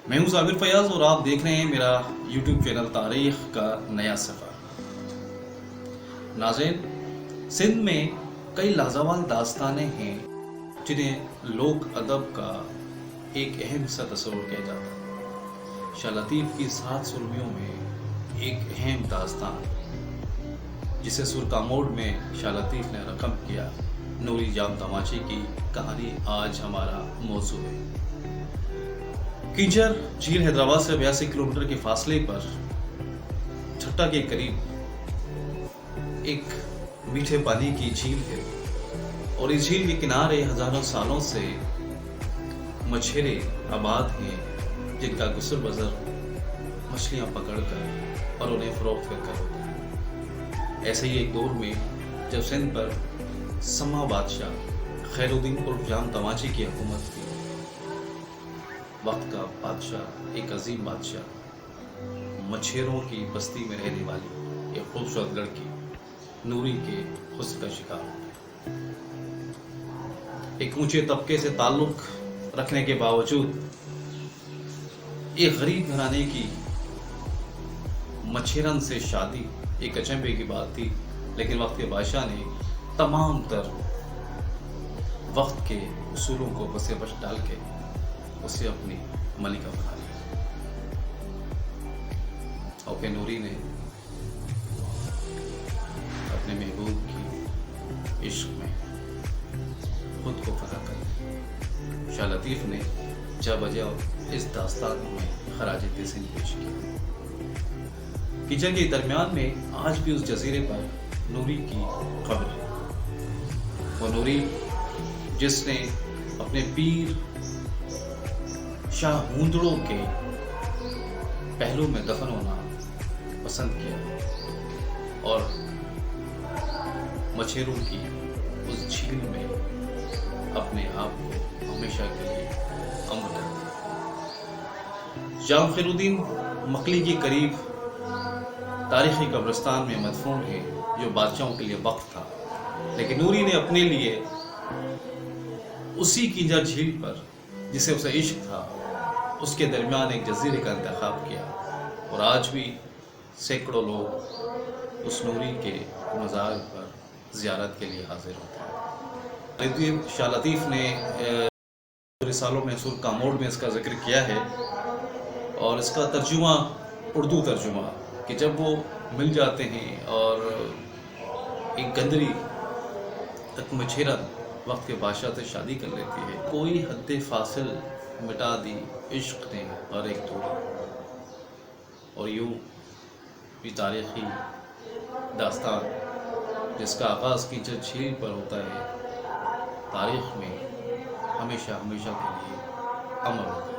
میں ہوں ظاہر فیاض اور آپ دیکھ رہے ہیں میرا یوٹیوب چینل تاریخ کا نیا سفر۔ ناظرین، سندھ میں کئی لازوال داستانیں ہیں جنہیں لوک ادب کا ایک اہم حصہ تصور کیا جاتا ہے۔ شاہ لطیف کی 7 سرمیوں میں ایک اہم داستان جسے سرکاموڈ میں شاہ لطیف نے رقم کیا، نوری جام تماچی کی کہانی آج ہمارا موضوع ہے۔ کینچر جھیل حیدرآباد سے 82 کلومیٹر کے فاصلے پر چھٹا کے قریب ایک میٹھے پانی کی جھیل ہے، اور اس جھیل کے کنارے ہزاروں سالوں سے مچھیرے آباد ہیں جن کا گزر بسر مچھلیاں پکڑ کر اور انہیں فروخت کر کر ہوتا ہے۔ ایسے ہی ایک دور میں جب سندھ پر سما بادشاہ خیر الدین عرف جام تماچی کی حکومت تھی، وقت کا بادشاہ، ایک عظیم بادشاہ، مچھیروں کی بستی میں رہنے والی ایک خوبصورت لڑکی نوری کے حسن کا شکار ہو گیا۔ ایک اونچے طبقے سے تعلق رکھنے کے باوجود ایک غریب گھرانے کی مچھیرن سے شادی ایک اچنبے کی بات تھی، لیکن وقت کے بادشاہ نے تمام تر وقت کے اصولوں کو بسے بس ڈال کے اسے اپنی ملکہ بنا لیا، اور پھر نوری نے اپنے محبوب کی عشق میں خود کو فنا کر دیا۔ شاہ لطیف نے جا بجا اس داستان میں خراج تحسین پیش کیا۔ کینچر کے درمیان میں آج بھی اس جزیرے پر نوری کی قبر ہے، وہ نوری جس نے اپنے پیر شاہ ہونتڑوں کے پہلو میں دفن ہونا پسند کیا اور مچھیروں کی اس جھیل میں اپنے آپ کو ہمیشہ کے لیے امر کر دیا۔ جام خیر الدین مکلی کے قریب تاریخی قبرستان میں مدفون ہے جو بادشاہوں کے لیے وقف تھا، لیکن نوری نے اپنے لیے اسی کینچر جھیل پر جسے اسے عشق تھا اس کے درمیان ایک جزیرے کا انتخاب کیا، اور آج بھی سینکڑوں لوگ اس نوری کے مزار پر زیارت کے لیے حاضر ہوتے ہیں۔ شاہ لطیف نے رسالوں میں سرکاموڈ میں اس کا ذکر کیا ہے، اور اس کا ترجمہ اردو ترجمہ کہ جب وہ مل جاتے ہیں اور ایک گندری ایک مچھیرن وقت کے بادشاہ سے شادی کر لیتی ہے، کوئی حد فاصل مٹا دی عشق نے ہر ایک دوری، اور یوں بھی تاریخی داستان جس کا آغاز کینچر جھیل پر ہوتا ہے، تاریخ میں ہمیشہ ہمیشہ کے لیے امر ہوتا ہے۔